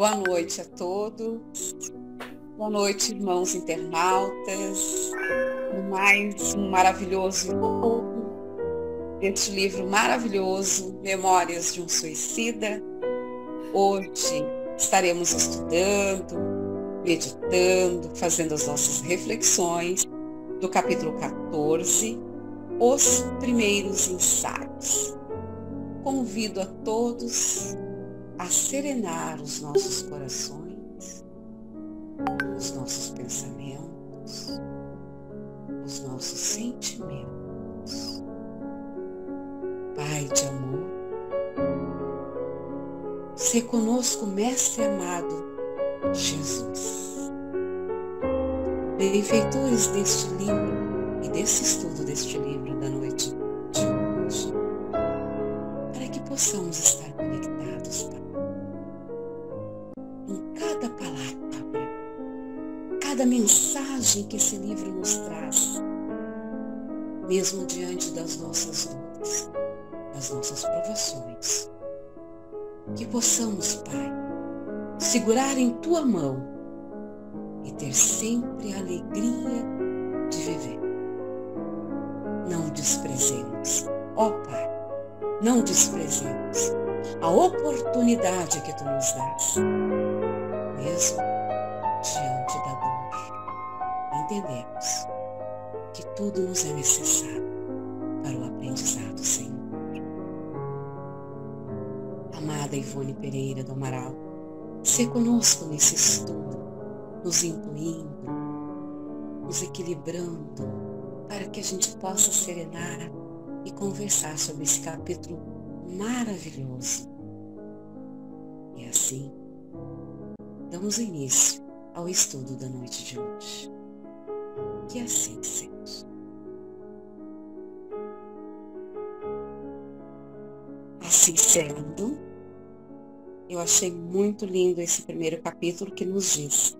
Boa noite a todos. Boa noite, irmãos internautas. Mais um maravilhoso estudo deste livro maravilhoso, Memórias de um Suicida. Hoje estaremos estudando, meditando, fazendo as nossas reflexões do capítulo 14, Os Primeiros Ensaios. Convido a todos a serenar os nossos corações, os nossos pensamentos, os nossos sentimentos. Pai de amor, sê conosco, Mestre amado Jesus. Benfeitores deste livro e desse estudo deste livro da noite de hoje, para que possamos estar conectados, Pai, em cada palavra, cada mensagem que esse livro nos traz, mesmo diante das nossas dores, das nossas provações, que possamos, Pai, segurar em Tua mão e ter sempre a alegria de viver. Não desprezemos, ó Pai, não desprezemos a oportunidade que Tu nos dás, mesmo diante da dor. Entendemos que tudo nos é necessário para o aprendizado, Senhor. Amada Ivone Pereira do Amaral, sê conosco nesse estudo, nos intuindo, nos equilibrando, para que a gente possa serenar e conversar sobre esse capítulo maravilhoso. E assim, damos início ao estudo da noite de hoje. Que assim seja. Assim sendo, eu achei muito lindo esse primeiro capítulo que nos diz: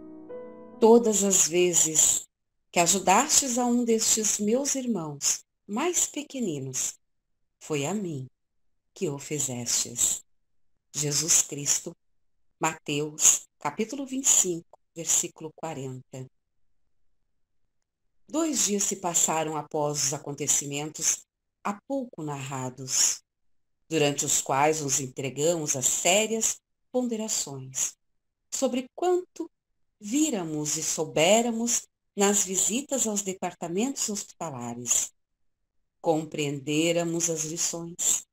todas as vezes que ajudastes a um destes meus irmãos mais pequeninos, foi a mim que o fizestes. Jesus Cristo, Mateus, capítulo 25, versículo 40. 2 dias se passaram após os acontecimentos há pouco narrados, durante os quais nos entregamos a sérias ponderações sobre quanto víramos e soubéramos nas visitas aos departamentos hospitalares. Compreendêramos as lições.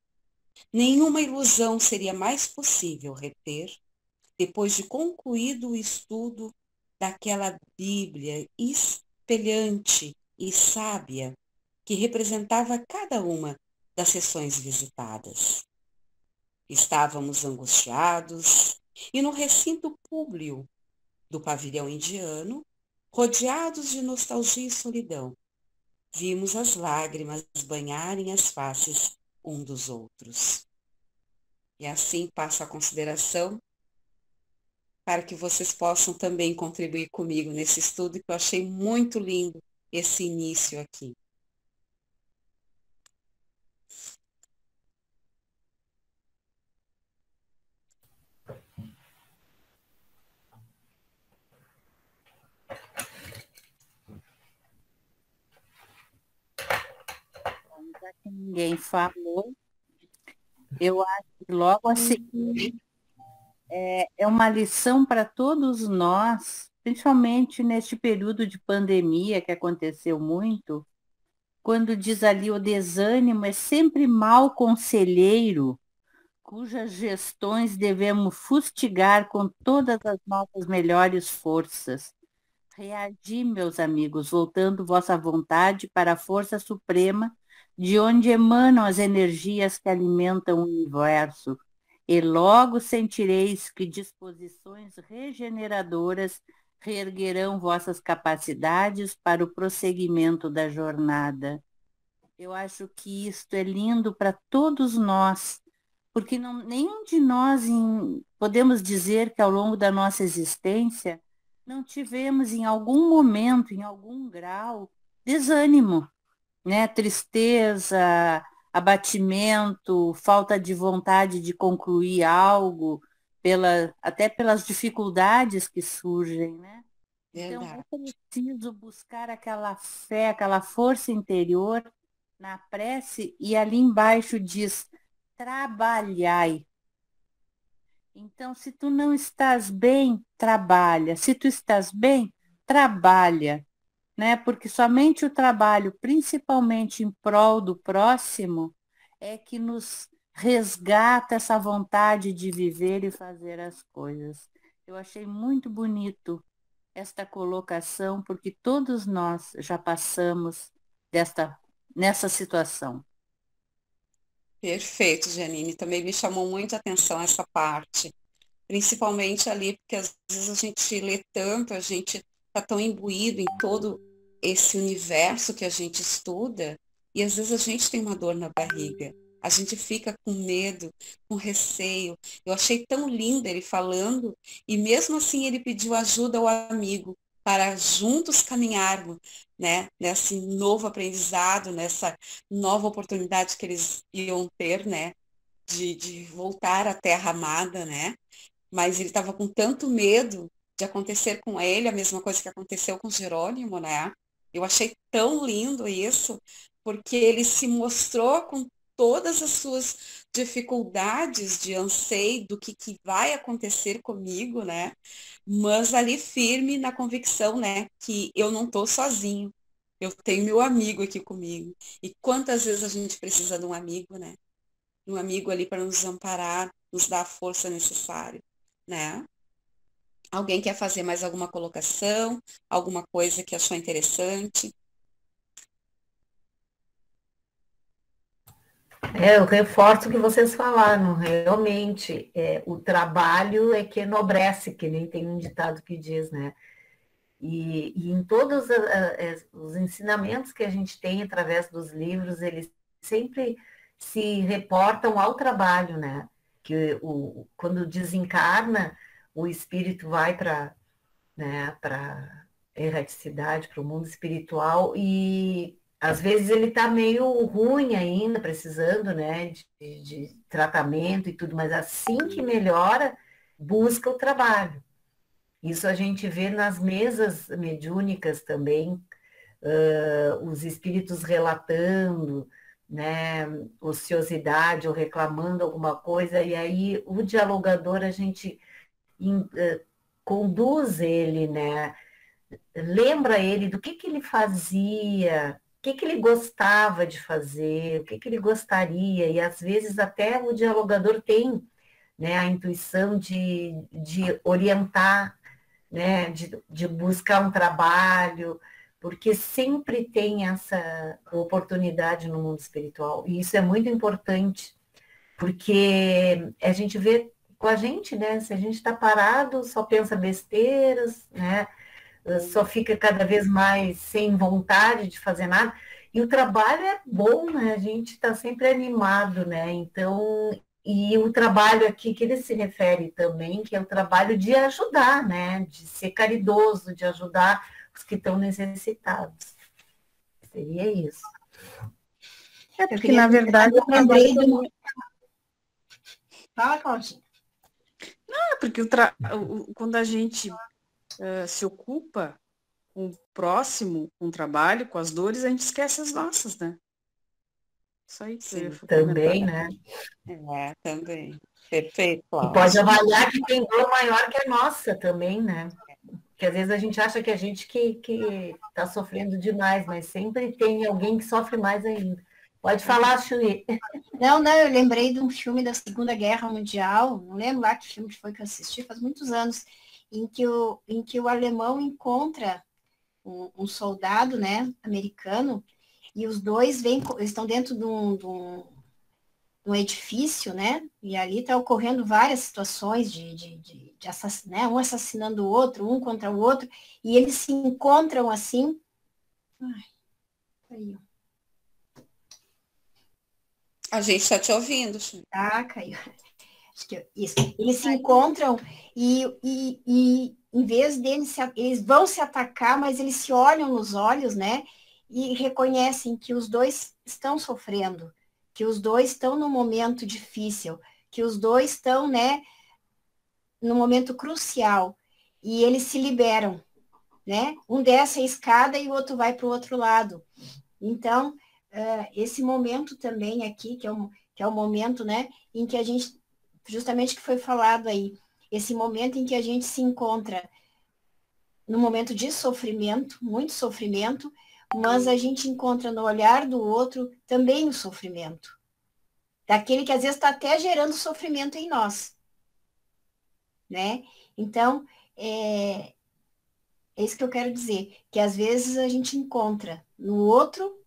Nenhuma ilusão seria mais possível reter, depois de concluído o estudo daquela Bíblia espelhante e sábia que representava cada uma das sessões visitadas. Estávamos angustiados e no recinto público do pavilhão indiano, rodeados de nostalgia e solidão, vimos as lágrimas banharem as faces um dos outros. E assim passo a consideração para que vocês possam também contribuir comigo nesse estudo, que eu achei muito lindo esse início aqui. Já que ninguém falou, eu acho que logo a seguir é uma lição para todos nós, principalmente neste período de pandemia que aconteceu muito, quando diz ali o desânimo é sempre mau conselheiro, cujas gestões devemos fustigar com todas as nossas melhores forças. Reagi, meus amigos, voltando vossa vontade para a força suprema, de onde emanam as energias que alimentam o universo, e logo sentireis que disposições regeneradoras reerguerão vossas capacidades para o prosseguimento da jornada. Eu acho que isto é lindo para todos nós, porque nenhum de nós podemos dizer que ao longo da nossa existência não tivemos em algum momento, em algum grau, desânimo, né? Tristeza, abatimento, falta de vontade de concluir algo, até pelas dificuldades que surgem, né? Então, Verdade. é preciso buscar aquela fé, aquela força interior na prece, e ali embaixo diz, trabalhai. Então, se tu não estás bem, trabalha. Se tu estás bem, trabalha, né? Porque somente o trabalho, principalmente em prol do próximo, é que nos resgata essa vontade de viver e fazer as coisas. Eu achei muito bonito esta colocação, porque todos nós já passamos nessa situação. Perfeito, Janine. Também me chamou muito a atenção essa parte. Principalmente ali, porque às vezes a gente lê tanto, a gente está tão imbuído em todo esse universo que a gente estuda, e às vezes a gente tem uma dor na barriga. A gente fica com medo, com receio. Eu achei tão lindo ele falando, e mesmo assim ele pediu ajuda ao amigo para juntos caminharmos, né, nesse novo aprendizado, nessa nova oportunidade que eles iam ter, né, de voltar à terra amada, né? Mas ele estava com tanto medo de acontecer com ele a mesma coisa que aconteceu com Jerônimo, né? Eu achei tão lindo isso, porque ele se mostrou com todas as suas dificuldades de anseio do que vai acontecer comigo, né? Mas ali firme na convicção, né, que eu não estou sozinho. Eu tenho meu amigo aqui comigo. E quantas vezes a gente precisa de um amigo, né? Um amigo ali para nos amparar, nos dar a força necessária, né? Alguém quer fazer mais alguma colocação, alguma coisa que achou interessante? Eu reforço o que vocês falaram, realmente, o trabalho é que enobrece, que nem tem um ditado que diz, né? E em todos os ensinamentos que a gente tem através dos livros, eles sempre se reportam ao trabalho, né? Que quando desencarna, o espírito vai para, né, para erraticidade, para o mundo espiritual, e às vezes ele está meio ruim ainda, precisando, né, de tratamento e tudo, mas assim que melhora, busca o trabalho. Isso a gente vê nas mesas mediúnicas também, os espíritos relatando, né, ociosidade ou reclamando alguma coisa, e aí o dialogador a gente conduz ele, né, lembra ele do que ele fazia, o que ele gostava de fazer, o que ele gostaria, e às vezes até o dialogador tem, né, a intuição de orientar, né, de buscar um trabalho, porque sempre tem essa oportunidade no mundo espiritual, e isso é muito importante, porque a gente vê com a gente, né, se a gente está parado, só pensa besteiras, né, só fica cada vez mais sem vontade de fazer nada. E o trabalho é bom, né? A gente está sempre animado, né? Então, e o trabalho aqui que ele se refere também, que é o trabalho de ajudar, né? De ser caridoso, de ajudar os que estão necessitados. Seria isso. É, porque, na verdade, eu lembrei do... Fala, Claudinha. É porque quando a gente se ocupa com o próximo, com o trabalho, com as dores, a gente esquece as nossas, né? Isso aí que eu ia também, né? Também. Perfeito, Cláudia. E pode avaliar que tem dor maior que a nossa também, né? Porque às vezes a gente acha que a gente que está sofrendo demais, mas sempre tem alguém que sofre mais ainda. Pode falar, Chui. Não, eu lembrei de um filme da Segunda Guerra Mundial, não lembro lá que filme que foi que eu assisti, faz muitos anos, em que o alemão encontra um soldado, né, americano, e os dois estão dentro de um edifício, né, e ali está ocorrendo várias situações de assassinato, né, um assassinando o outro, um contra o outro, e eles se encontram assim. Ai, caiu. A gente está te ouvindo, Chui. Ah, caiu. Acho que isso. Eles se encontram e em vez deles, eles vão se atacar, mas eles se olham nos olhos, né? E reconhecem que os dois estão sofrendo, que os dois estão num momento difícil, que os dois estão, né, no momento crucial e eles se liberam, né? Um desce a escada e o outro vai para o outro lado. Então, esse momento também aqui, que é o momento, né, em que a gente, justamente que foi falado aí, esse momento em que a gente se encontra no momento de sofrimento, muito sofrimento, mas a gente encontra no olhar do outro também o sofrimento. Daquele que às vezes está até gerando sofrimento em nós, né? Então, é isso que eu quero dizer, que às vezes a gente encontra no outro,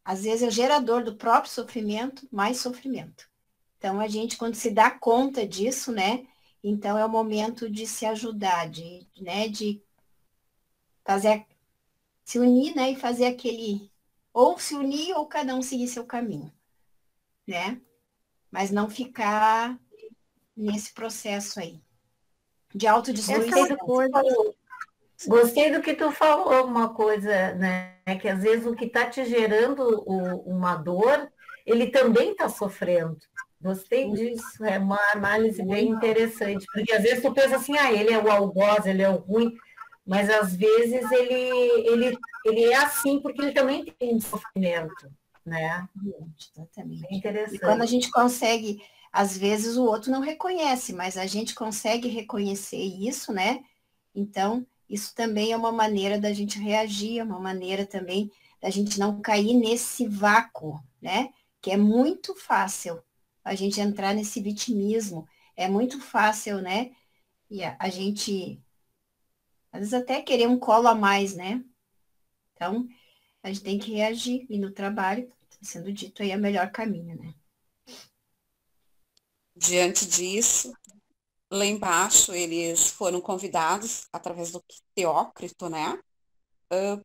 às vezes é o gerador do próprio sofrimento, mais sofrimento. Então, a gente, quando se dá conta disso, né? Então, é o momento de se ajudar, de fazer, se unir, né? E fazer aquele, ou se unir, ou cada um seguir seu caminho, né? Mas não ficar nesse processo aí de Gostei autodestruição. do que tu falou. Gostei do que tu falou, uma coisa, né? Que às vezes o que está te gerando uma dor, ele também está sofrendo. Gostei disso, é uma análise bem interessante, porque às vezes tu pensa assim, ele é o algoz, ele é o ruim, mas às vezes ele é assim porque ele também tem sofrimento, né? Exatamente. É interessante. E quando a gente consegue, às vezes o outro não reconhece, mas a gente consegue reconhecer isso, né? Então, isso também é uma maneira da gente reagir, é uma maneira também da gente não cair nesse vácuo, né? Que é muito fácil a gente entrar nesse vitimismo, é muito fácil, né? E a gente, às vezes, até querer um colo a mais, né? Então, a gente tem que reagir, e no trabalho, tá sendo dito aí, é o melhor caminho, né? Diante disso, lá embaixo, eles foram convidados, através do Teócrito, né,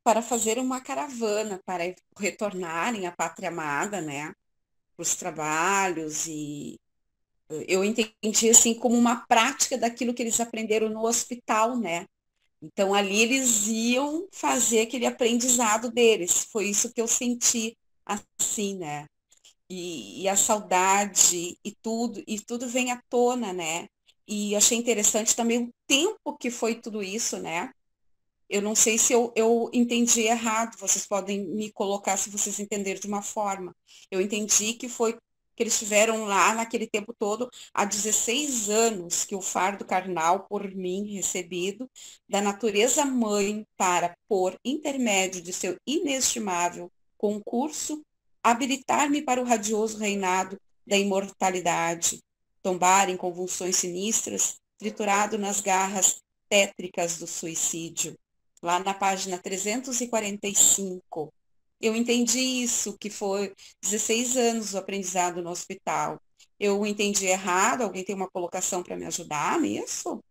para fazer uma caravana, para retornarem à pátria amada, né, para os trabalhos, e eu entendi, assim, como uma prática daquilo que eles aprenderam no hospital, né. Então, ali eles iam fazer aquele aprendizado deles, foi isso que eu senti, assim, né. E a saudade e tudo vem à tona, né? E achei interessante também o tempo que foi tudo isso, né? Eu não sei se eu entendi errado, vocês podem me colocar se vocês entenderam de uma forma. Eu entendi que foi que eles tiveram lá naquele tempo todo, há 16 anos, que o fardo carnal por mim recebido, da natureza mãe, para, por intermédio de seu inestimável concurso, habilitar-me para o radioso reinado da imortalidade, tombar em convulsões sinistras, triturado nas garras tétricas do suicídio. Lá na página 345, eu entendi isso, que foi 16 anos o aprendizado no hospital. Eu entendi errado? Alguém tem uma colocação para me ajudar nisso?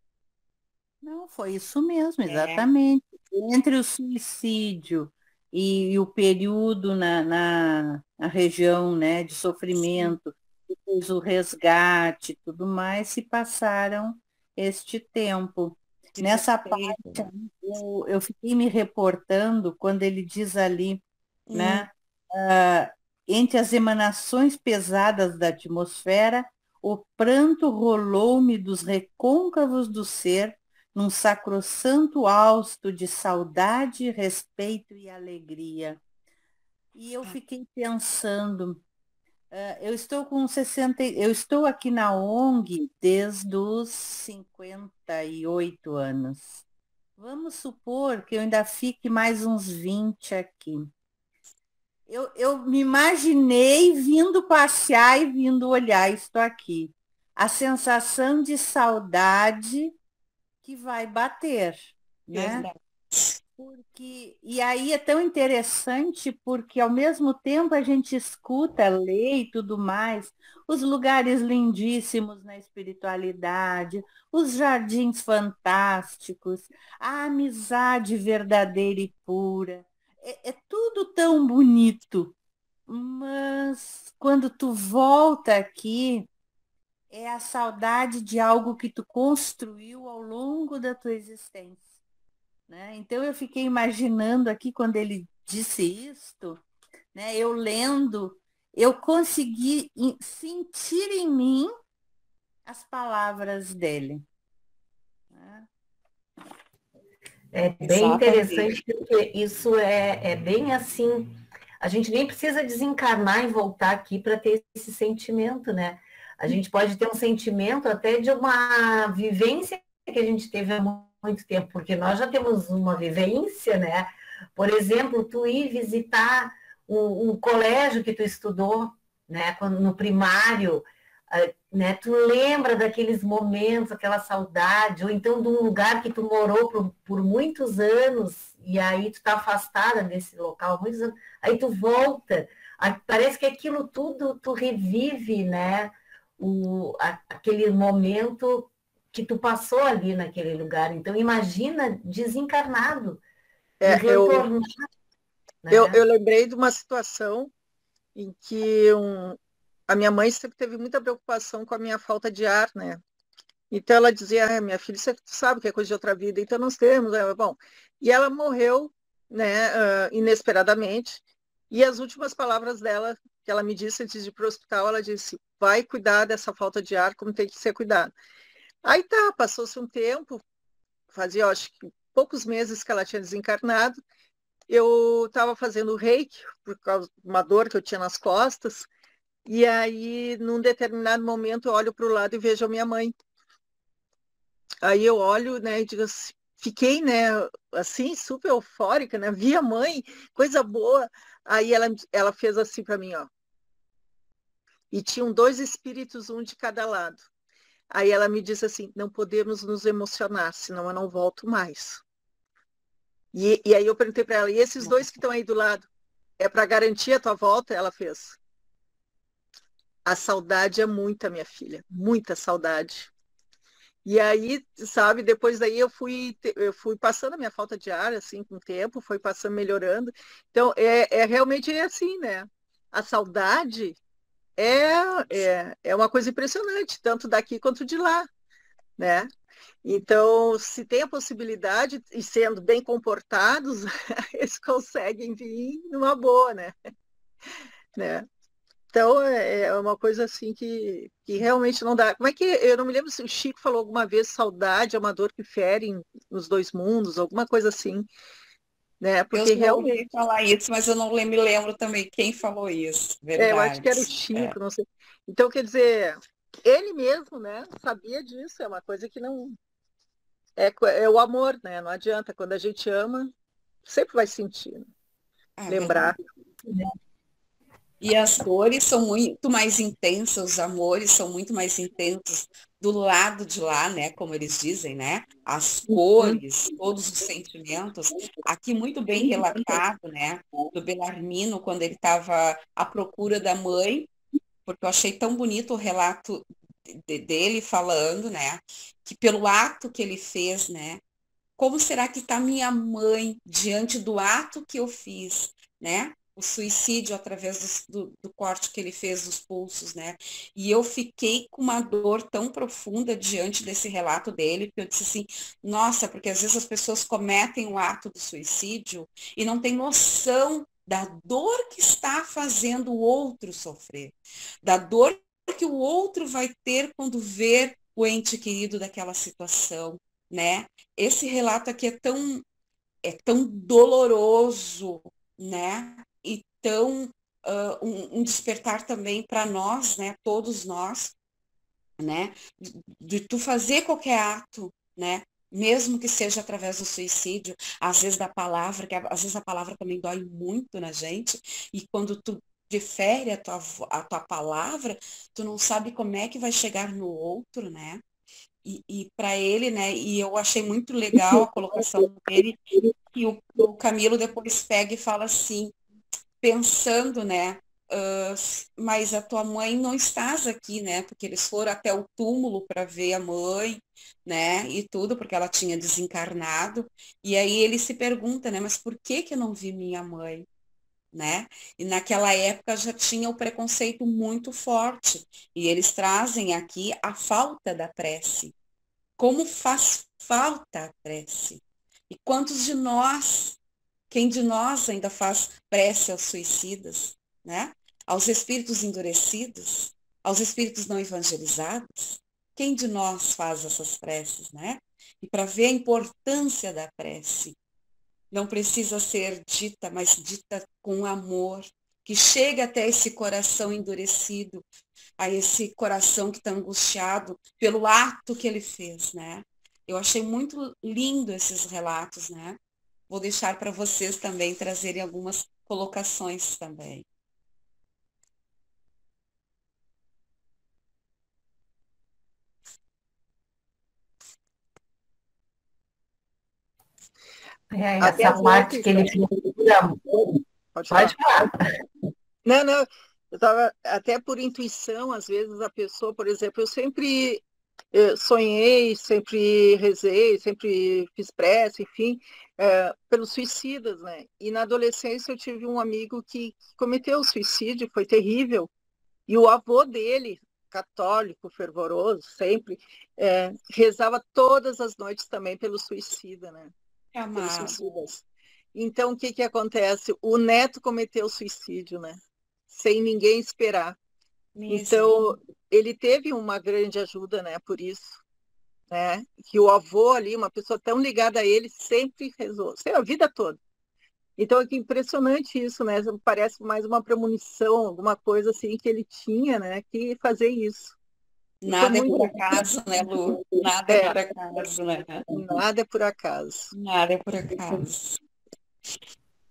Não, foi isso mesmo, exatamente. Entre o suicídio e o período na região, né, de sofrimento, depois o resgate e tudo mais, se passaram este tempo. Nessa parte, eu fiquei me reportando quando ele diz ali, né, entre as emanações pesadas da atmosfera, o pranto rolou-me dos recôncavos do ser, num sacrossanto hausto de saudade, respeito e alegria. E eu fiquei pensando, eu estou com 60, eu estou aqui na ONG desde os 58 anos. Vamos supor que eu ainda fique mais uns 20 aqui. Eu me imaginei vindo passear e vindo olhar isto aqui. A sensação de saudade que vai bater, né? Porque, e aí é tão interessante porque ao mesmo tempo a gente escuta, lê e tudo mais, os lugares lindíssimos na espiritualidade, os jardins fantásticos, a amizade verdadeira e pura. É tudo tão bonito, mas quando tu volta aqui, é a saudade de algo que tu construiu ao longo da tua existência, né? Então eu fiquei imaginando aqui quando ele disse isto, né? Eu lendo, eu consegui sentir em mim as palavras dele. É bem Exatamente. interessante, porque isso é bem assim. A gente nem precisa desencarnar e voltar aqui para ter esse sentimento, né? A gente pode ter um sentimento até de uma vivência que a gente teve há muito tempo, porque nós já temos uma vivência, né? Por exemplo, tu ir visitar um colégio que tu estudou, né? No primário, né? Tu lembra daqueles momentos, aquela saudade, ou então de um lugar que tu morou por muitos anos, e aí tu tá afastada desse local, muitos anos, aí tu volta, parece que aquilo tudo tu revive, né? Aquele momento que tu passou ali naquele lugar. Então, imagina desencarnado e retornar, né? Eu lembrei de uma situação em que a minha mãe sempre teve muita preocupação com a minha falta de ar, né? Então ela dizia, minha filha, você sabe que é coisa de outra vida, então nós temos, bom. E ela morreu, né, inesperadamente, e as últimas palavras dela, que ela me disse antes de ir para o hospital, ela disse, vai cuidar dessa falta de ar como tem que ser cuidado. Aí tá, passou-se um tempo, fazia, acho que poucos meses que ela tinha desencarnado, eu estava fazendo reiki, por causa de uma dor que eu tinha nas costas, e aí, num determinado momento, eu olho para o lado e vejo a minha mãe. Aí eu olho, né, e digo assim, fiquei, né, assim, super eufórica, né, vi a mãe, coisa boa. Aí ela fez assim para mim, ó. E tinham 2 espíritos, um de cada lado. Aí ela me disse assim, não podemos nos emocionar, senão eu não volto mais. E aí eu perguntei para ela, e esses 2 que estão aí do lado, é para garantir a tua volta? Ela fez. A saudade é muita, minha filha, muita saudade. E aí, sabe, depois daí eu fui passando a minha falta de ar, assim, com o tempo, foi passando, melhorando. Então, realmente assim, né? A saudade é uma coisa impressionante, tanto daqui quanto de lá, né? Então, se tem a possibilidade, e sendo bem comportados, eles conseguem vir numa boa, né? Então, é uma coisa assim que realmente não dá. Como é que, eu não me lembro se o Chico falou alguma vez, saudade é uma dor que fere nos 2 mundos, alguma coisa assim, né? Porque Eu já ouvi realmente, falar isso, mas eu não me lembro também quem falou isso. eu acho que era o Verdade. Chico, não sei. Então, quer dizer, ele mesmo, né, sabia disso, é uma coisa que não... É o amor, né? Não adianta, quando a gente ama, sempre vai sentir, né? Verdade. Lembrar. E as dores são muito mais intensas, os amores são muito mais intensos do lado de lá, né? Como eles dizem, né? As cores, todos os sentimentos. Aqui muito bem relatado, né? Do Belarmino, quando ele estava à procura da mãe, porque eu achei tão bonito o relato dele falando, né? Que pelo ato que ele fez, né? Como será que está minha mãe diante do ato que eu fiz, né? O suicídio através do corte que ele fez dos pulsos, né? E eu fiquei com uma dor tão profunda diante desse relato dele, que eu disse assim, nossa, porque às vezes as pessoas cometem o ato do suicídio e não têm noção da dor que está fazendo o outro sofrer, da dor que o outro vai ter quando ver o ente querido daquela situação, né? Esse relato aqui é tão doloroso, né? E tão um despertar também para nós, né? Todos nós, né? De tu fazer qualquer ato, né? Mesmo que seja através do suicídio, às vezes da palavra, que às vezes a palavra também dói muito na gente, e quando tu difere a tua palavra, tu não sabe como é que vai chegar no outro, né? E para ele, né? E eu achei muito legal a colocação dele, que o Camilo depois pega e fala assim, pensando, né? Mas a tua mãe não estás aqui, né? Porque eles foram até o túmulo para ver a mãe, né? E tudo, porque ela tinha desencarnado. E aí ele se pergunta, né? Mas por que eu não vi minha mãe? Né? E naquela época já tinha o preconceito muito forte. E eles trazem aqui a falta da prece. Como faz falta a prece? E quantos de nós, quem de nós ainda faz prece aos suicidas, né? Aos espíritos endurecidos, aos espíritos não evangelizados, Quem de nós faz essas preces, né? E para ver a importância da prece, não precisa ser dita, mas dita com amor, que chega até esse coração endurecido, a esse coração que está angustiado pelo ato que ele fez, né? Eu achei muito lindo esses relatos, né? Vou deixar para vocês também trazerem algumas colocações também. Essa parte que ele procura. Pode falar. Não, eu estava até por intuição, às vezes a pessoa, por exemplo, eu sempre sonhei, sempre rezei, sempre fiz prece, enfim, pelos suicidas, né? E na adolescência eu tive um amigo que cometeu suicídio, foi terrível, e o avô dele, católico, fervoroso, sempre, rezava todas as noites também pelo suicida, né? Pelos suicidas. Então, o que acontece? O neto cometeu suicídio, né? Sem ninguém esperar. Então, ele teve uma grande ajuda, né? Por isso, né? Que o avô ali, uma pessoa tão ligada a ele, sempre rezou, a vida toda. Então, é que impressionante isso, né? Parece mais uma premonição, alguma coisa assim que ele tinha, né? Que fazer isso. Nada é por acaso, né, Lu? Nada é por acaso, né? Nada é por acaso. Nada é por acaso.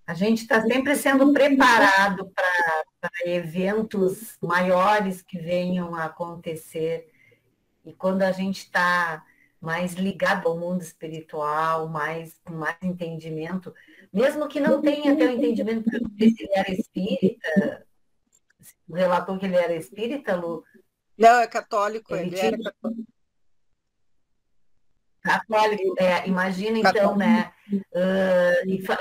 A gente está sempre sendo preparado para eventos maiores que venham a acontecer. E quando a gente está mais ligado ao mundo espiritual, com mais entendimento, mesmo que não tenha até o entendimento, porque eu não sei se ele era espírita, o relator que ele era espírita, Lu? Não, é católico, ele era católico. Católico, imagina então, né?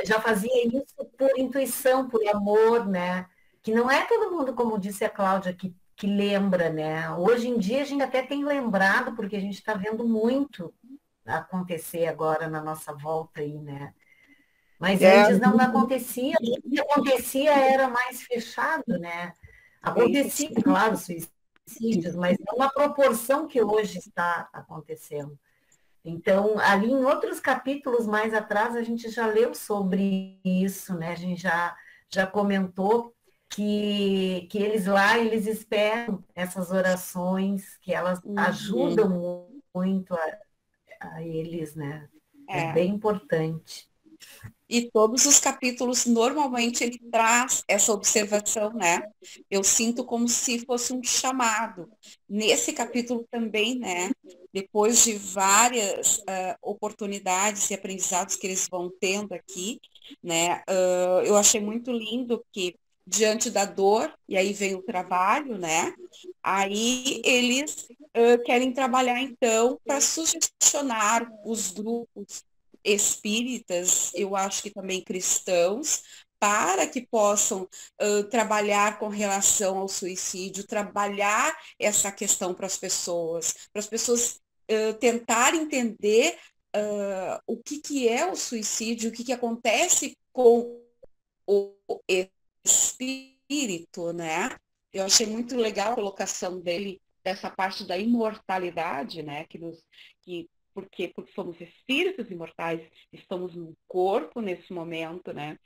Já fazia isso por intuição, por amor, né? Que não é todo mundo, como disse a Cláudia, que lembra, né? Hoje em dia a gente até tem lembrado, porque a gente está vendo muito acontecer agora na nossa volta aí, né? Mas antes não acontecia, o que acontecia era mais fechado, né? Acontecia, claro, suicídios, mas não na proporção que hoje está acontecendo. Então, ali em outros capítulos mais atrás, a gente já leu sobre isso, né? A gente já comentou que eles lá, eles esperam essas orações, que elas ajudam muito a eles, né? É bem importante. E todos os capítulos, normalmente, ele traz essa observação, né? Eu sinto como se fosse um chamado. Nesse capítulo também, né? Depois de várias oportunidades e aprendizados que eles vão tendo aqui, né? Eu achei muito lindo que, diante da dor, e aí vem o trabalho, né? Aí eles querem trabalhar, então, para sugestionar os grupos espíritas, eu acho que também cristãos, para que possam trabalhar com relação ao suicídio, trabalhar essa questão para as pessoas tentar entender o que é o suicídio, o que acontece com o espírito, né? Eu achei muito legal a colocação dele, dessa parte da imortalidade, né? Porque somos espíritos imortais, estamos num corpo nesse momento, né?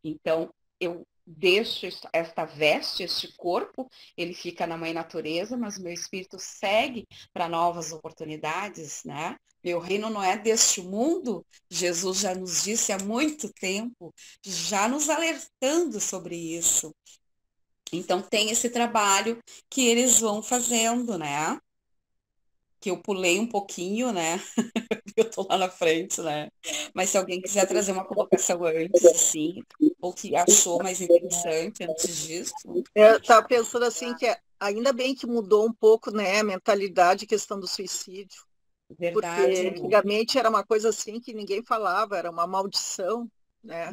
Então, eu deixo esta veste, este corpo, ele fica na mãe natureza, mas meu espírito segue para novas oportunidades, né? Meu reino não é deste mundo, Jesus já nos disse há muito tempo, já nos alertando sobre isso. Então, tem esse trabalho que eles vão fazendo, né? Que eu pulei um pouquinho, né? Eu tô lá na frente, né? Mas se alguém quiser trazer uma colocação antes, assim, ou que achou mais interessante antes disso. Eu estava pensando assim que ainda bem que mudou um pouco, né, a mentalidade, a questão do suicídio. Verdade. Porque antigamente era uma coisa assim que ninguém falava, era uma maldição, né?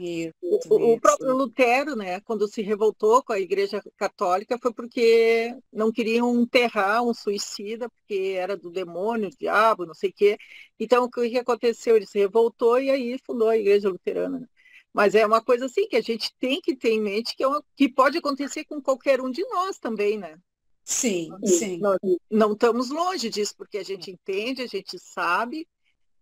O próprio Lutero, né, quando se revoltou com a Igreja Católica, foi porque não queriam enterrar um suicida, porque era do demônio, diabo, não sei o quê. Então, o que aconteceu? Ele se revoltou e aí fundou a Igreja Luterana. Né? Mas é uma coisa assim que a gente tem que ter em mente, que pode acontecer com qualquer um de nós também, né? Sim, sim. Nós não estamos longe disso, porque a gente entende, a gente sabe,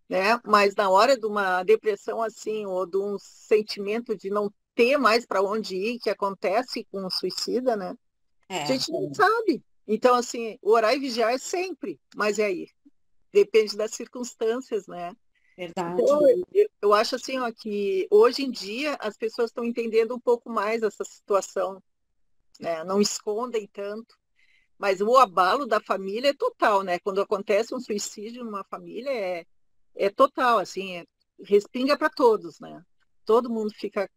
né? Mas na hora de uma depressão assim, ou de um sentimento de não ter mais para onde ir, que acontece com o suicida, né? A É, gente não sabe. Então, assim, orar e vigiar é sempre, mas é aí. Depende das circunstâncias, né? verdade. Então, eu acho assim, ó, que hoje em dia as pessoas estão entendendo um pouco mais essa situação, né? Não escondem tanto. Mas o abalo da família é total, né? Quando acontece um suicídio numa família, é total, assim, respinga para todos, né? Todo mundo fica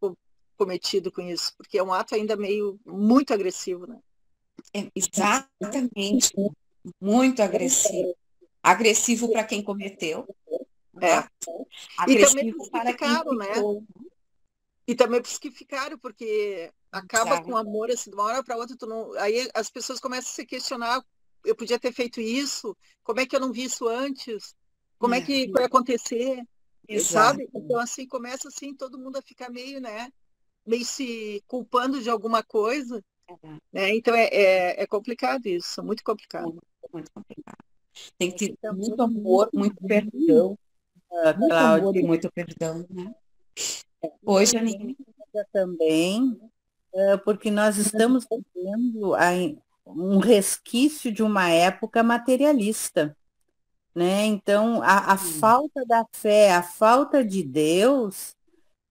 cometido com isso, porque é um ato ainda meio muito agressivo, né? Exatamente. Muito agressivo. Agressivo para quem cometeu, o É. ato. E também Agressivo para os que para quem ficaram, né? ficou. E também para os que ficaram, porque acaba com Exato. amor, assim, de uma hora para outra, tu não... aí as pessoas começam a se questionar, eu podia ter feito isso, como é que eu não vi isso antes? Como é É, que foi acontecer? exato. Sabe? Então, assim, começa assim, todo mundo a ficar meio, né? Meio se culpando de alguma coisa, né? Então, é complicado isso, muito complicado. Muito, muito complicado. Tem que ter Então, muito amor, muito perdão. Muito amor e Cláudia, muito perdão, né? Oi, Janine. também, porque nós estamos vivendo um resquício de uma época materialista, né? Então, a falta da fé, a falta de Deus,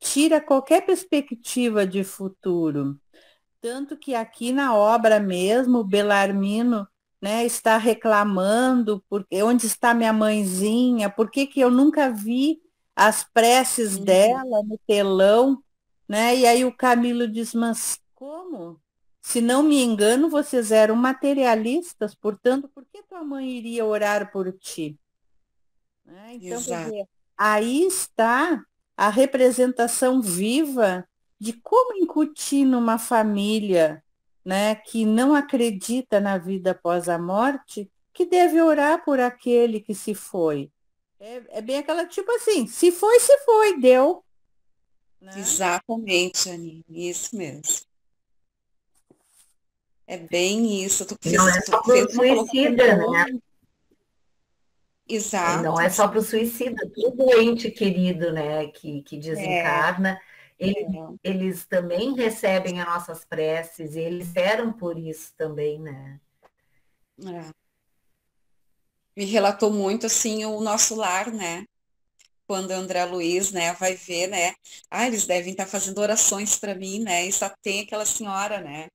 tira qualquer perspectiva de futuro. Tanto que aqui na obra mesmo, o Belarmino, né, está reclamando, porque onde está minha mãezinha? Por que que eu nunca vi as preces dela no telão? Né? E aí o Camilo diz, mas como? Se não me engano, vocês eram materialistas, portanto, por que tua mãe iria orar por ti? Né? Então, quer Exato. dizer, aí está a representação viva de como incutir numa família, né, que não acredita na vida após a morte, que deve orar por aquele que se foi. É bem aquela tipo assim, se foi, deu. Né? Exatamente, Janine. Isso mesmo. É bem isso. Tu Não é fez, só tu para fez o uma colocação suicida, né? tão E não exato. é só para o suicida, todo ente querido, né, que É, desencarna, é, eles também recebem as nossas preces, e eles eram por isso também, né? é. Me relatou muito assim o nosso lar, né? Quando o André Luiz, né, vai ver, né? Ah, eles devem estar fazendo orações para mim, né? E só tem aquela senhora, né?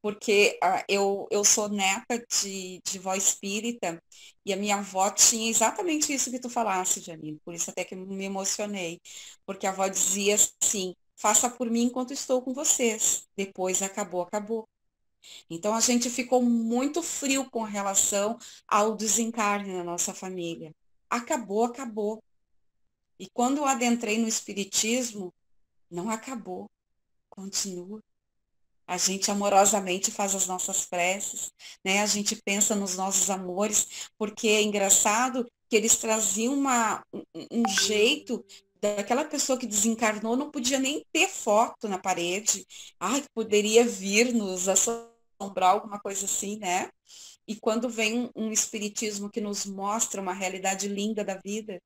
Porque eu sou neta de vó espírita e a minha avó tinha exatamente isso que tu falasse, Janine, por isso até que eu me emocionei, porque a avó dizia assim, faça por mim enquanto estou com vocês, depois acabou, acabou. Então a gente ficou muito frio com relação ao desencarne na nossa família. Acabou, acabou. E quando eu adentrei no espiritismo, não acabou, continua. A gente amorosamente faz as nossas preces, né? A gente pensa nos nossos amores, porque é engraçado que eles traziam um jeito daquela pessoa que desencarnou, não podia nem ter foto na parede. Ai, que poderia vir nos assombrar, alguma coisa assim, né? E quando vem um espiritismo que nos mostra uma realidade linda da vida,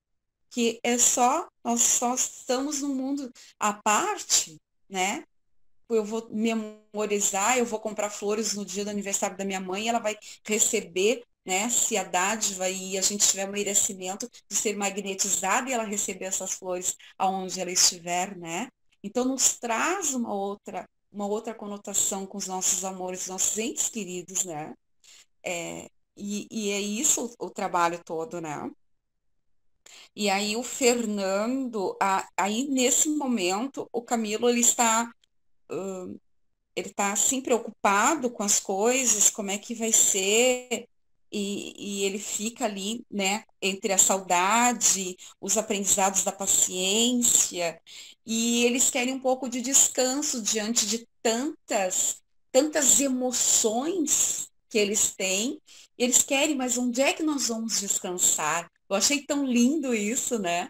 que é só, nós só estamos num mundo à parte, né? Eu vou memorizar, eu vou comprar flores no dia do aniversário da minha mãe, e ela vai receber, né, se a dádiva e a gente tiver o merecimento de ser magnetizada e ela receber essas flores aonde ela estiver, né? Então nos traz uma outra conotação com os nossos amores, nossos entes queridos, né? E é isso o trabalho todo, né? E aí o Fernando, aí nesse momento, o Camilo, ele está assim preocupado com as coisas, como é que vai ser, e ele fica ali, né, entre a saudade, os aprendizados da paciência, e eles querem um pouco de descanso diante de tantas emoções que eles têm, eles querem, mas onde é que nós vamos descansar? Eu achei tão lindo isso, né?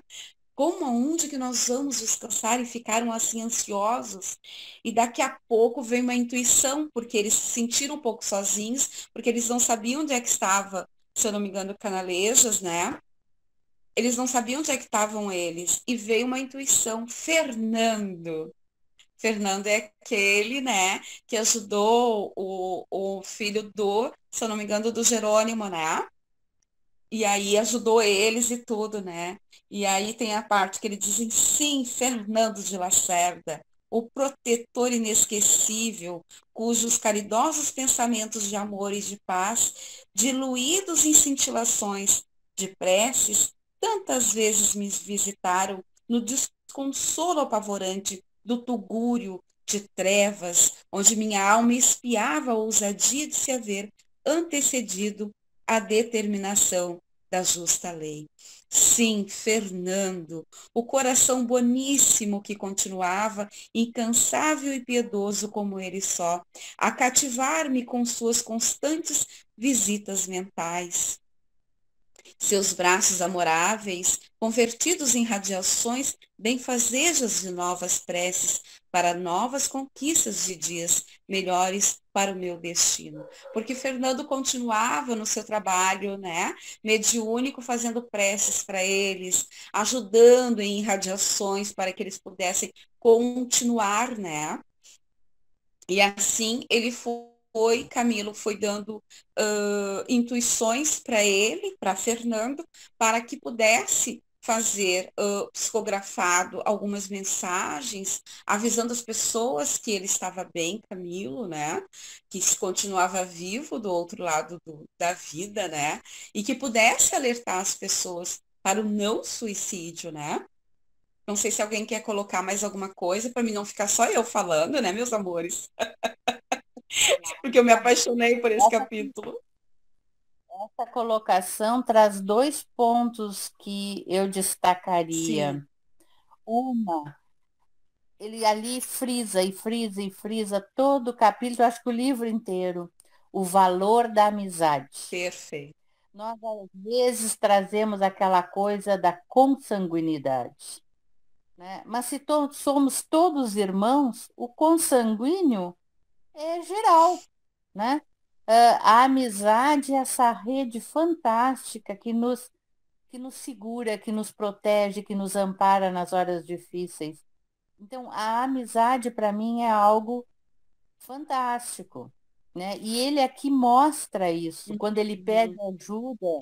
Como aonde que nós vamos descansar? E ficaram assim ansiosos. E daqui a pouco veio uma intuição, porque eles se sentiram um pouco sozinhos, porque eles não sabiam onde é que estava, se eu não me engano, Canalejas, né? Eles não sabiam onde é que estavam eles. E veio uma intuição, Fernando. Fernando é aquele, né, que ajudou o filho do, se eu não me engano, do Jerônimo, né? E aí ajudou eles e tudo, né? E aí tem a parte que ele dizem, sim, Fernando de Lacerda, o protetor inesquecível, cujos caridosos pensamentos de amor e de paz, diluídos em cintilações de preces, tantas vezes me visitaram no desconsolo apavorante do tugúrio de trevas, onde minha alma espiava a ousadia de se haver antecedido a determinação da justa lei. Sim, Fernando, o coração boníssimo que continuava, incansável e piedoso como ele só, a cativar-me com suas constantes visitas mentais. Seus braços amoráveis, convertidos em radiações benfazejas de novas preces para novas conquistas de dias melhores para o meu destino. Porque Fernando continuava no seu trabalho, né, mediúnico, fazendo preces para eles, ajudando em irradiações para que eles pudessem continuar, né? E assim ele Camilo foi dando intuições para ele, para Fernando, para que pudesse fazer psicografado algumas mensagens, avisando as pessoas que ele estava bem, Camilo, né? Que se continuava vivo do outro lado da vida, né? E que pudesse alertar as pessoas para o não suicídio, né? Não sei se alguém quer colocar mais alguma coisa para mim não ficar só eu falando, né, meus amores? Porque eu me apaixonei por esse capítulo. Essa colocação traz 2 pontos que eu destacaria. Sim. Uma, ele ali frisa e frisa e frisa todo o capítulo, acho que o livro inteiro, o valor da amizade. Perfeito. Nós, às vezes, trazemos aquela coisa da consanguinidade, né? Mas se somos todos irmãos, o consanguíneo é geral, né? A amizade é essa rede fantástica que nos segura, que nos protege, que nos ampara nas horas difíceis. Então, a amizade, para mim, é algo fantástico, né? E ele aqui mostra isso, quando ele pede ajuda,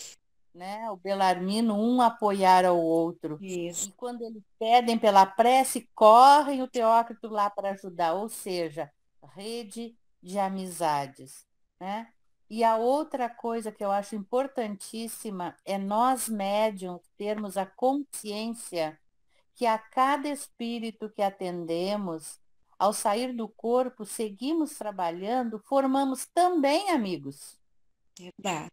né? O Belarmino, um apoiar ao outro. Isso. E quando eles pedem pela prece, correm o Teócrito lá para ajudar, ou seja, rede de amizades, né? E a outra coisa que eu acho importantíssima é nós médiums termos a consciência que a cada espírito que atendemos, ao sair do corpo, seguimos trabalhando, formamos também amigos. Verdade.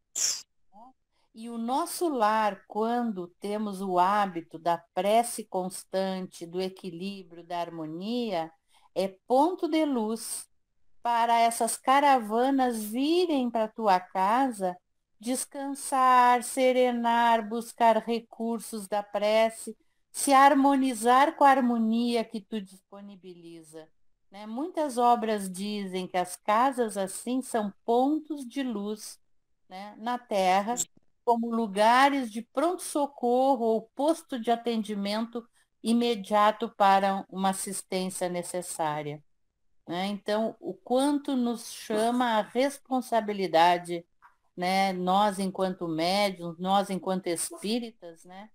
E o nosso lar, quando temos o hábito da prece constante, do equilíbrio, da harmonia, é ponto de luz para essas caravanas virem para a tua casa, descansar, serenar, buscar recursos da prece, se harmonizar com a harmonia que tu disponibiliza. Né? Muitas obras dizem que as casas assim são pontos de luz, né, na Terra, como lugares de pronto-socorro ou posto de atendimento imediato para uma assistência necessária. Né? Então, o quanto nos chama a responsabilidade, né, nós enquanto médiuns, nós enquanto espíritas, né,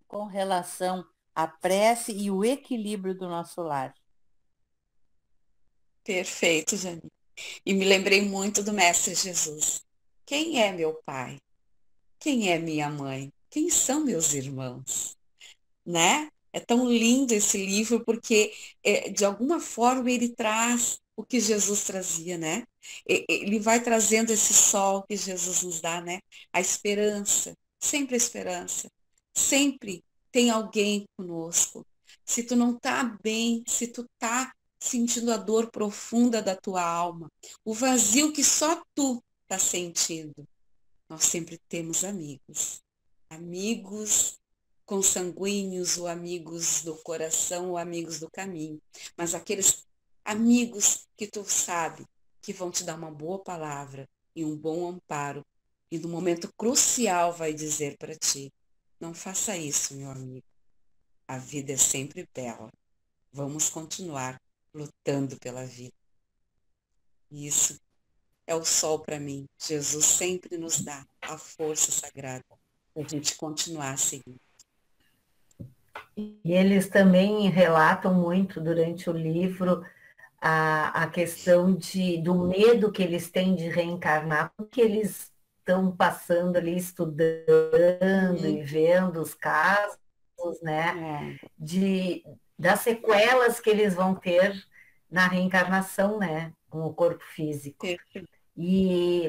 com relação à prece e o equilíbrio do nosso lar. Perfeito, Jane. E me lembrei muito do Mestre Jesus. Quem é meu pai? Quem é minha mãe? Quem são meus irmãos? Né? É tão lindo esse livro porque, de alguma forma, ele traz o que Jesus trazia, né? Ele vai trazendo esse sol que Jesus nos dá, né? A esperança, sempre a esperança. Sempre tem alguém conosco. Se tu não tá bem, se tu tá sentindo a dor profunda da tua alma, o vazio que só tu tá sentindo, nós sempre temos amigos. Amigos consanguíneos ou amigos do coração ou amigos do caminho, mas aqueles amigos que tu sabe que vão te dar uma boa palavra e um bom amparo e no momento crucial vai dizer para ti, não faça isso, meu amigo. A vida é sempre bela. Vamos continuar lutando pela vida. E isso é o sol para mim. Jesus sempre nos dá a força sagrada para a gente continuar a seguir. E eles também relatam muito durante o livro a questão do medo que eles têm de reencarnar, porque eles estão passando ali, estudando e vendo os casos, né, das sequelas que eles vão ter na reencarnação, né, com o corpo físico.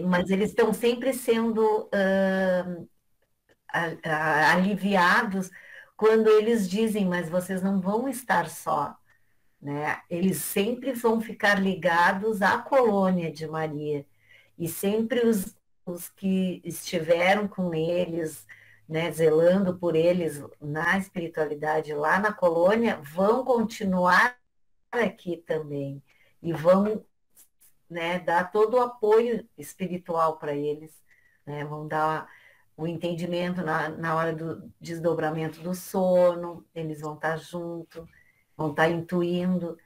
Mas eles estão sempre sendo aliviados quando eles dizem, mas vocês não vão estar só, né? Eles sempre vão ficar ligados à colônia de Maria. E sempre os que estiveram com eles, né, zelando por eles na espiritualidade lá na colônia, vão continuar aqui também. E vão, né, dar todo o apoio espiritual para eles, né? Vão dar o entendimento na hora do desdobramento do sono, eles vão estar junto, vão estar intuindo.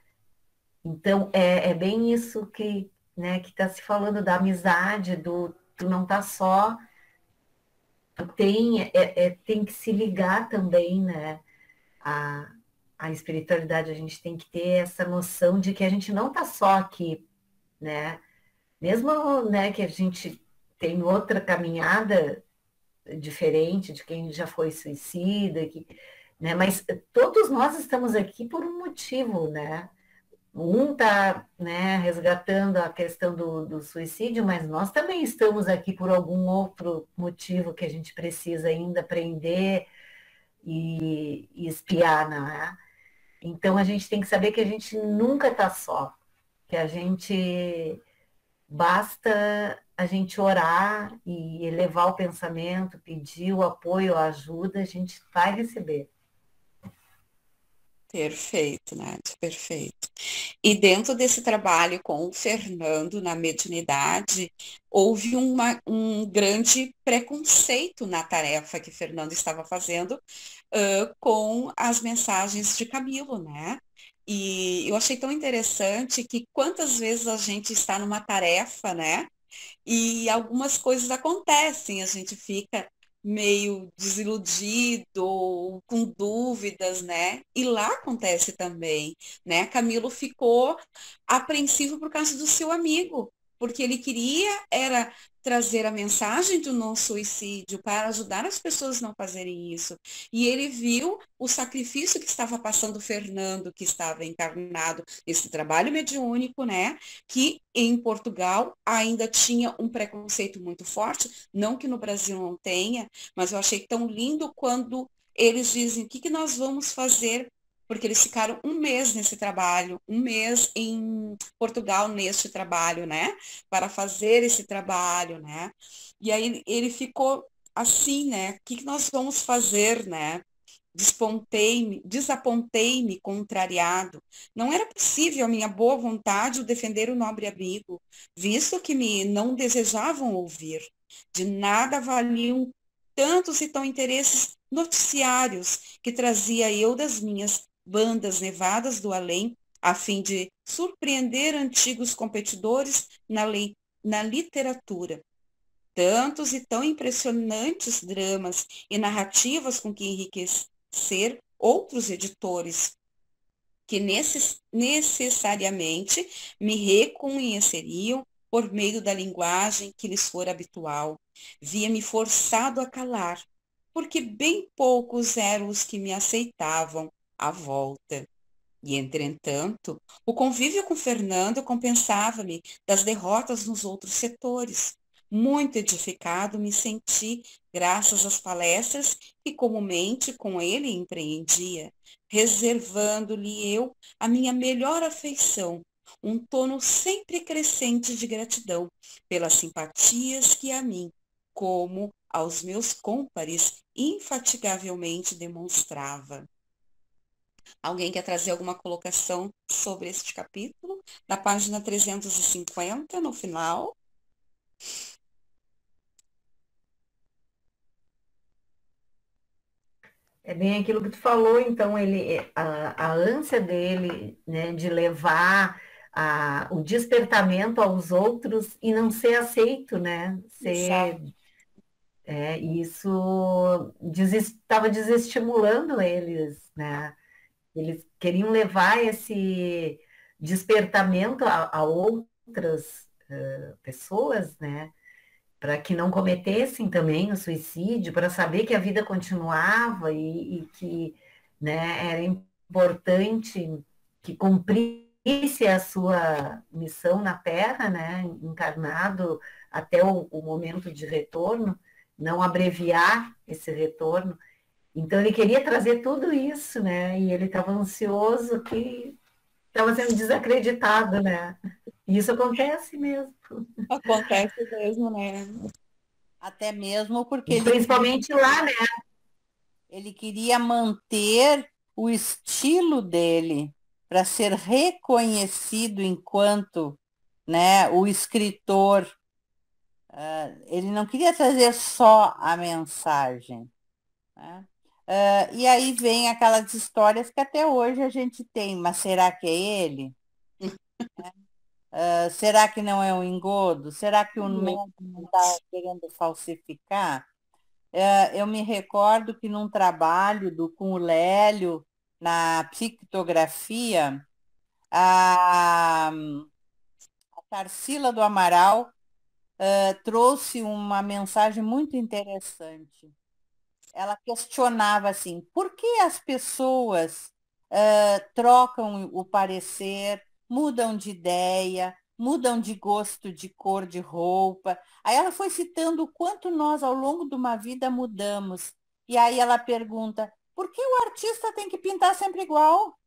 Então, é bem isso que, né, que está se falando da amizade, tu não tá só, tem que se ligar também, né? A espiritualidade, a gente tem que ter essa noção de que a gente não tá só aqui, né? Mesmo, né, que a gente tem outra caminhada diferente de quem já foi suicida, né? Mas todos nós estamos aqui por um motivo, né? Um está, né, resgatando a questão do suicídio, mas nós também estamos aqui por algum outro motivo que a gente precisa ainda aprender e espiar, não é? Então a gente tem que saber que a gente nunca está só, que a gente basta a gente orar e elevar o pensamento, pedir o apoio, a ajuda, a gente vai receber. Perfeito, Nádia, perfeito. E dentro desse trabalho com o Fernando na mediunidade, houve um grande preconceito na tarefa que Fernando estava fazendo com as mensagens de Camilo, né? E eu achei tão interessante que quantas vezes a gente está numa tarefa, né? E algumas coisas acontecem, a gente fica meio desiludido, ou com dúvidas, né? E lá acontece também, né? Camilo ficou apreensivo por causa do seu amigo, porque ele queria era trazer a mensagem do não suicídio para ajudar as pessoas a não fazerem isso. E ele viu o sacrifício que estava passando o Fernando, que estava encarnado nesse trabalho mediúnico, né? Que em Portugal ainda tinha um preconceito muito forte, não que no Brasil não tenha, mas eu achei tão lindo quando eles dizem o que nós vamos fazer, porque eles ficaram um mês nesse trabalho, um mês em Portugal neste trabalho, né? Para fazer esse trabalho, né? E aí ele ficou assim, né? O que nós vamos fazer, né? Desapontei-me, contrariado. Não era possível a minha boa vontade o defender o nobre abrigo, visto que me não desejavam ouvir. De nada valiam tantos e tão interesses noticiários que trazia eu das minhas bandas nevadas do além, a fim de surpreender antigos competidores na literatura. Tantos e tão impressionantes dramas e narrativas com que enriquecer outros editores, que necessariamente me reconheceriam por meio da linguagem que lhes for habitual. Via-me forçado a calar, porque bem poucos eram os que me aceitavam à volta. E, entretanto, o convívio com Fernando compensava-me das derrotas nos outros setores. Muito edificado me senti, graças às palestras que comumente com ele empreendia, reservando-lhe eu a minha melhor afeição, um tono sempre crescente de gratidão pelas simpatias que a mim, como aos meus cômpares, infatigavelmente demonstrava. Alguém quer trazer alguma colocação sobre este capítulo? Da página 350, no final. É bem aquilo que tu falou, então, a ânsia dele, né, de levar o despertamento aos outros e não ser aceito, né? Isso estava desestimulando eles, né? Eles queriam levar esse despertamento a outras pessoas, né? Para que não cometessem também o suicídio, para saber que a vida continuava e que, né, era importante que cumprisse a sua missão na Terra, né, encarnado até o momento de retorno, não abreviar esse retorno. Então ele queria trazer tudo isso, né? E ele estava ansioso que estava sendo desacreditado, né? E isso acontece mesmo. Acontece mesmo, né? Até mesmo porque E principalmente lá, né? ele queria manter o estilo dele para ser reconhecido enquanto, né, o escritor. Ele não queria trazer só a mensagem, né? E aí vem aquelas histórias que até hoje a gente tem, mas será que é ele? Será que não é um engodo? Será que o médico está querendo falsificar? Eu me recordo que num trabalho com o Lélio, na psictografia, a Tarsila do Amaral trouxe uma mensagem muito interessante. Ela questionava assim, por que as pessoas trocam o parecer, mudam de ideia, mudam de gosto de cor de roupa. Aí ela foi citando o quanto nós, ao longo de uma vida, mudamos. E aí ela pergunta, por que o artista tem que pintar sempre igual?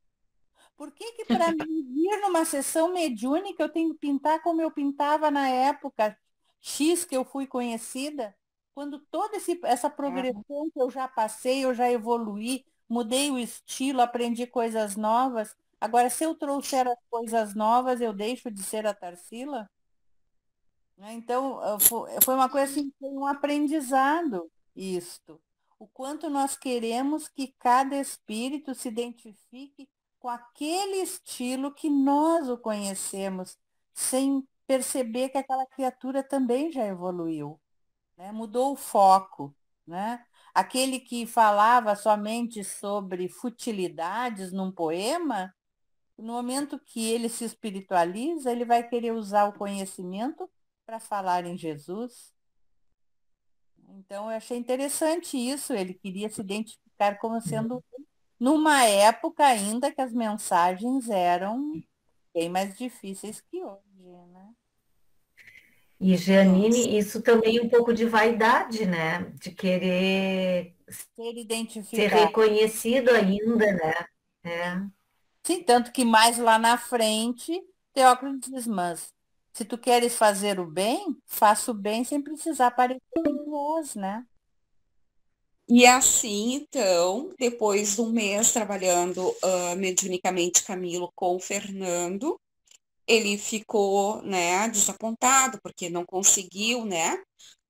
Por que para mim ir numa sessão mediúnica eu tenho que pintar como eu pintava na época X que eu fui conhecida? Quando toda essa progressão que eu já passei, eu já evoluí, mudei o estilo, aprendi coisas novas. Agora, se eu trouxer as coisas novas, eu deixo de ser a Tarsila? Né? Então, foi uma coisa assim, foi um aprendizado isto. O quanto nós queremos que cada espírito se identifique com aquele estilo que nós o conhecemos, sem perceber que aquela criatura também já evoluiu, né? Mudou o foco, né? Aquele que falava somente sobre futilidades num poema, no momento que ele se espiritualiza, ele vai querer usar o conhecimento para falar em Jesus. Então, eu achei interessante isso. Ele queria se identificar como sendo, numa época ainda que as mensagens eram bem mais difíceis que hoje, né? E, Nossa. Jeanine, isso também é um pouco de vaidade, né? De querer Ser ser identificado. reconhecido ainda, né? É. Sim, tanto que mais lá na frente, Teócrito diz, mas se tu queres fazer o bem, faça o bem sem precisar parecer em voz, né? E assim, então, depois de um mês trabalhando mediunicamente Camilo com o Fernando, ele ficou, né, desapontado, porque não conseguiu, né,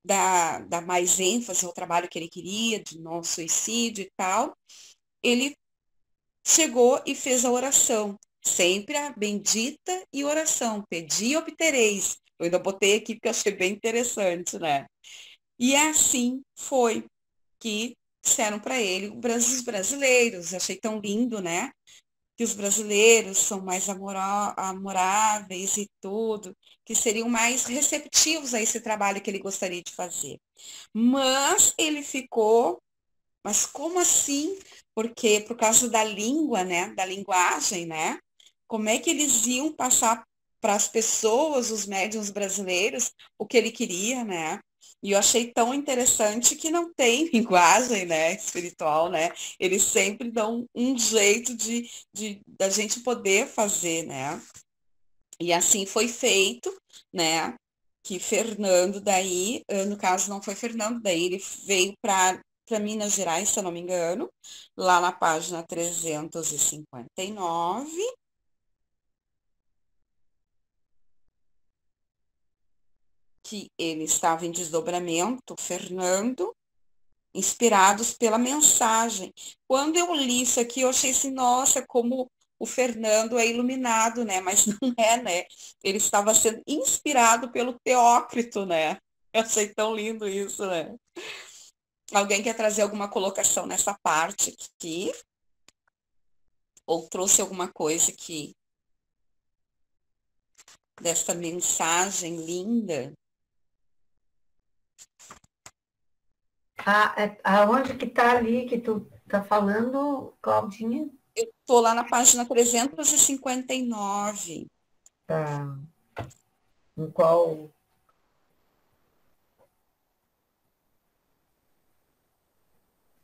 dar mais ênfase ao trabalho que ele queria, de não suicídio e tal. Ele chegou e fez a oração, sempre a bendita e oração, pedi e obtereis. Eu ainda botei aqui porque eu achei bem interessante, né? E assim foi que disseram para ele, os brasileiros, achei tão lindo, né? Que os brasileiros são mais amoráveis e tudo, que seriam mais receptivos a esse trabalho que ele gostaria de fazer. Mas ele ficou, mas como assim? Porque por causa da língua, né? Da linguagem, né? Como é que eles iam passar para as pessoas, os médiuns brasileiros, o que ele queria, né? E eu achei tão interessante que não tem linguagem, né, espiritual, né? Eles sempre dão um jeito da gente poder fazer, né? E assim foi feito, né? Que Fernando daí, no caso não foi Fernando, daí ele veio para para Minas Gerais, se eu não me engano, lá na página 359. Que ele estava em desdobramento, Fernando, inspirados pela mensagem. Quando eu li isso aqui, eu achei assim, nossa, como o Fernando é iluminado, né? Mas não é, né? Ele estava sendo inspirado pelo Teócrito, né? Eu achei tão lindo isso, né? Alguém quer trazer alguma colocação nessa parte aqui? Ou trouxe alguma coisa que dessa mensagem linda? Aonde que está ali que tu está falando, Claudinha? Eu estou lá na página 359. Tá. Em qual?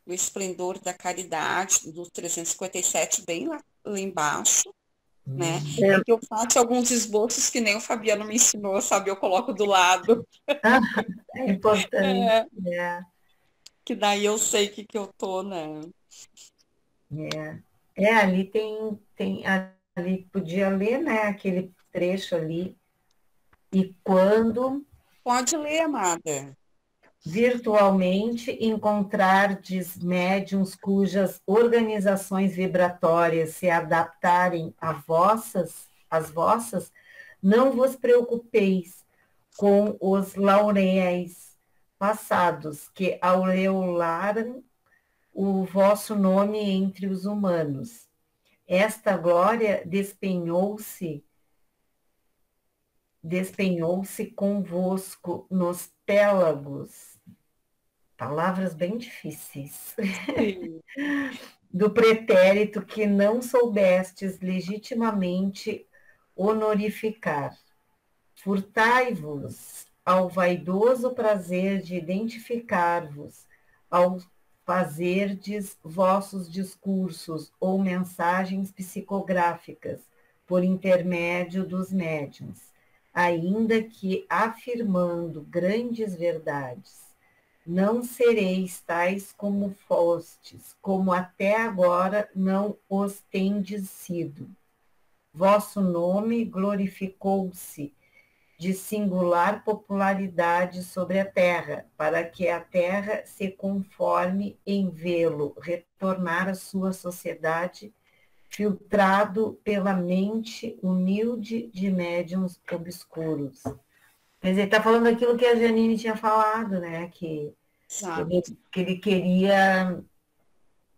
O esplendor da caridade, do 357, bem lá embaixo, né? É que eu faço alguns esboços que nem o Fabiano me ensinou, sabe? Eu coloco do lado. É importante. Que daí eu sei que eu tô, né? Ali ali podia ler, né, aquele trecho ali. E quando Pode ler, amada. virtualmente encontrardes médiuns cujas organizações vibratórias se adaptarem às vossas, não vos preocupeis com os lauréis passados que aureolaram o vosso nome entre os humanos. Esta glória despenhou-se convosco nos pélagos, palavras bem difíceis, Sim. do pretérito que não soubestes legitimamente honorificar. Furtai-vos ao vaidoso prazer de identificar-vos, ao fazerdes vossos discursos ou mensagens psicográficas por intermédio dos médiuns, ainda que afirmando grandes verdades. Não sereis tais como fostes, como até agora não os tendes sido. Vosso nome glorificou-se de singular popularidade sobre a terra, para que a terra se conforme em vê-lo retornar à sua sociedade, filtrado pela mente humilde de médiuns obscuros. Quer dizer, está falando aquilo que a Janine tinha falado, né? Que ele queria,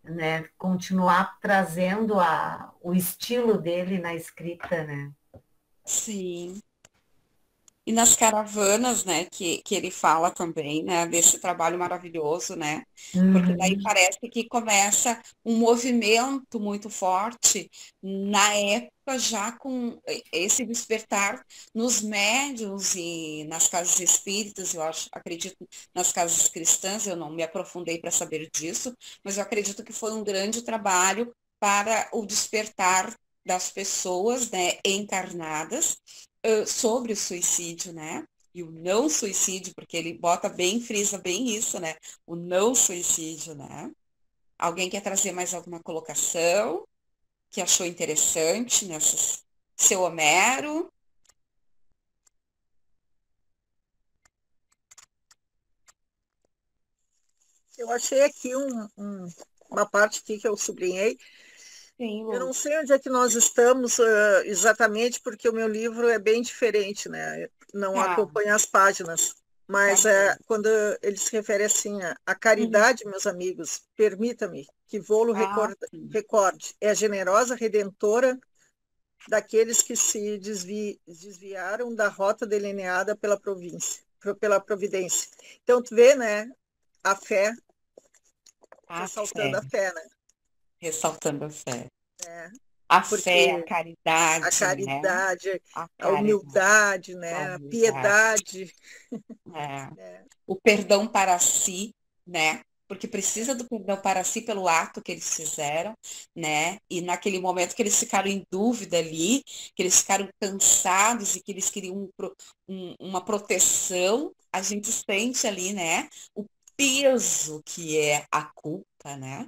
né, continuar trazendo o estilo dele na escrita, né? Sim. E nas caravanas, né, que ele fala também, né, desse trabalho maravilhoso, né? Porque daí parece que começa um movimento muito forte na época já com esse despertar nos médiuns e nas casas espíritas, eu acho, acredito nas casas cristãs, eu não me aprofundei para saber disso, mas eu acredito que foi um grande trabalho para o despertar das pessoas, né, encarnadas, sobre o suicídio, né? E o não suicídio, porque ele bota bem, frisa bem isso, né? O não suicídio, né? Alguém quer trazer mais alguma colocação que achou interessante nessa, seu Homero? Eu achei aqui uma parte aqui que eu sublinhei. Sim, eu não sei onde é que nós estamos exatamente, porque o meu livro é bem diferente, né? Não acompanha as páginas. Mas quando ele se refere assim, a caridade, meus amigos, permita-me que vou-lo recorde, é a generosa redentora daqueles que se desviaram da rota delineada pela providência. Então, tu vê, né, a fé, ressaltando a fé, né? Ressaltando a fé. A fé, a caridade, a caridade, né? a humildade, né? A piedade. O perdão para si, né? Porque precisa do perdão para si pelo ato que eles fizeram, né? E naquele momento que eles ficaram em dúvida ali, que eles ficaram cansados e que eles queriam uma proteção, a gente sente ali, né? O peso que é a culpa, né?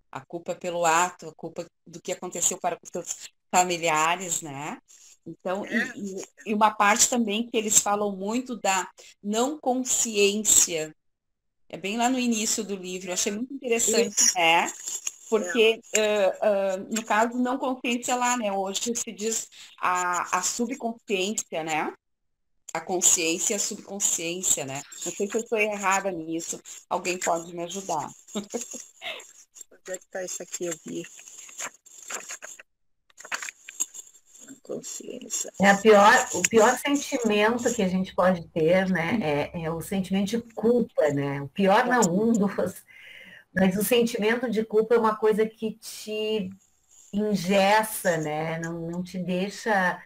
A culpa pelo ato, a culpa do que aconteceu para os seus familiares, né? Então, e uma parte também que eles falam muito da não consciência. É bem lá no início do livro, eu achei muito interessante, né? Porque, no caso, não consciência lá, né? Hoje se diz a subconsciência, né? A consciência e a subconsciência, né? Não sei se eu estou errada nisso. Alguém pode me ajudar. Onde é que está isso aqui? Eu vi. Consciência. O pior sentimento que a gente pode ter, né, é o sentimento de culpa, né? O pior não, um dos, mas o sentimento de culpa é uma coisa que te engessa, né? Não te deixa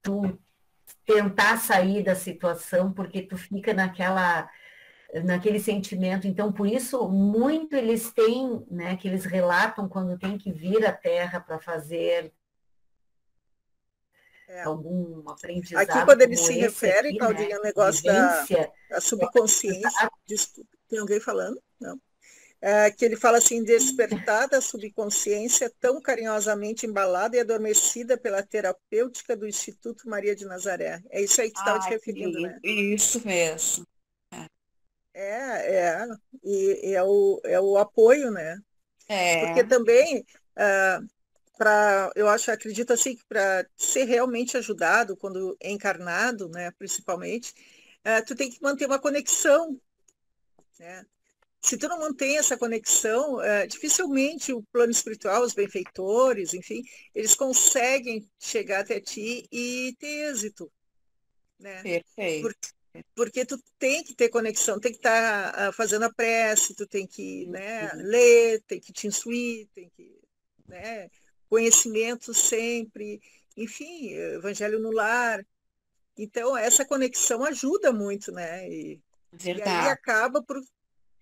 tu tentar sair da situação, porque tu fica naquele sentimento. Então, por isso, muito eles têm, né, que eles relatam quando tem que vir à Terra para fazer algum aprendizado. Aqui, quando ele como se esse refere, aqui, Claudinha, né, ao negócio da vivência, subconsciência, desculpa, tem alguém falando? Não. Que ele fala assim, despertar da subconsciência tão carinhosamente embalada e adormecida pela terapêutica do Instituto Maria de Nazaré. É isso aí que tu estava te referindo, né? Isso mesmo. E é o apoio, né? Porque também, eu acredito assim, que para ser realmente ajudado, quando é encarnado, né, principalmente, tu tem que manter uma conexão, né? Se tu não mantém essa conexão, dificilmente o plano espiritual, os benfeitores, enfim, eles conseguem chegar até ti e ter êxito, né? Perfeito. Porque tu tem que ter conexão, tem que estar fazendo a prece, tu tem que, né, ler, tem que te instruir, tem que, né, conhecimento sempre, enfim, evangelho no lar. Então, essa conexão ajuda muito, né? E aí acaba por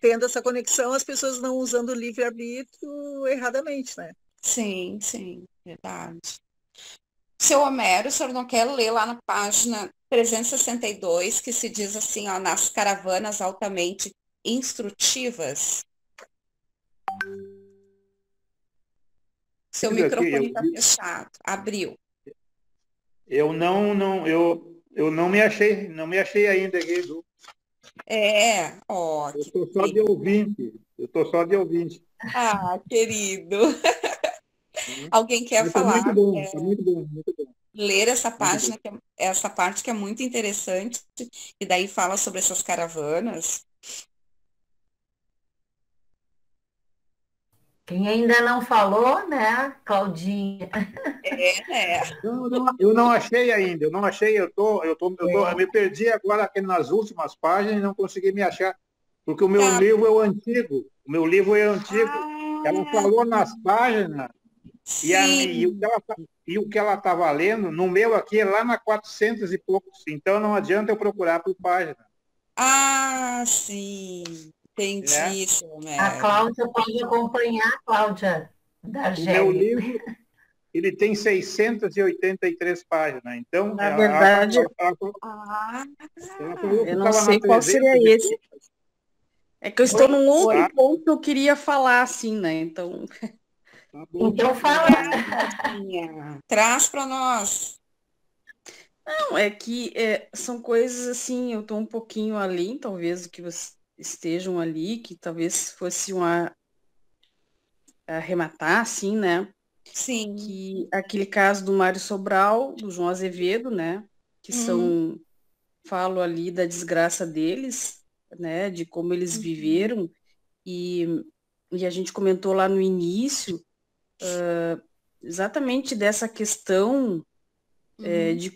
tendo essa conexão, as pessoas não usando o livre-arbítrio erradamente, né? Sim, verdade. Seu Homero, o senhor não quer ler lá na página 362, que se diz assim, ó, nas caravanas altamente instrutivas? Seu microfone está fechado. Abriu. Eu não me achei ainda aqui. Ó. Eu estou só de ouvinte. Ah, querido. Alguém quer Mas falar? Tá muito bom. Ler essa página, essa parte que é muito interessante, e daí fala sobre essas caravanas. Quem ainda não falou, né, Claudinha? Eu não achei ainda, eu me perdi agora aqui nas últimas páginas e não consegui me achar, porque o meu livro é o antigo. Ela falou nas páginas e o que ela estava lendo, no meu aqui é lá na 400 e poucos, então não adianta eu procurar por página. Ah, sim. Entendi, A Cláudia pode acompanhar, Cláudia, da O meu livro, ele tem 683 páginas, então... Na verdade, eu não sei qual seria esse. É que eu estou num outro ponto que eu queria falar, assim, né? Então... Então fala. Traz para nós. Não, é que são coisas assim, eu estou um pouquinho além, talvez, do que vocês estejam ali, que talvez fosse arrematar, assim, né? Sim. Que aquele caso do Mário Sobral, do João Azevedo, né? Que falo ali da desgraça deles, né? De como eles viveram, e a gente comentou lá no início, exatamente dessa questão de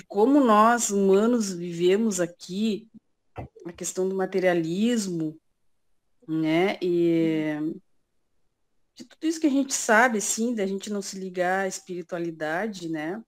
como nós, humanos, vivemos aqui, a questão do materialismo, né? E de tudo isso que a gente sabe, assim, da gente não se ligar à espiritualidade, né?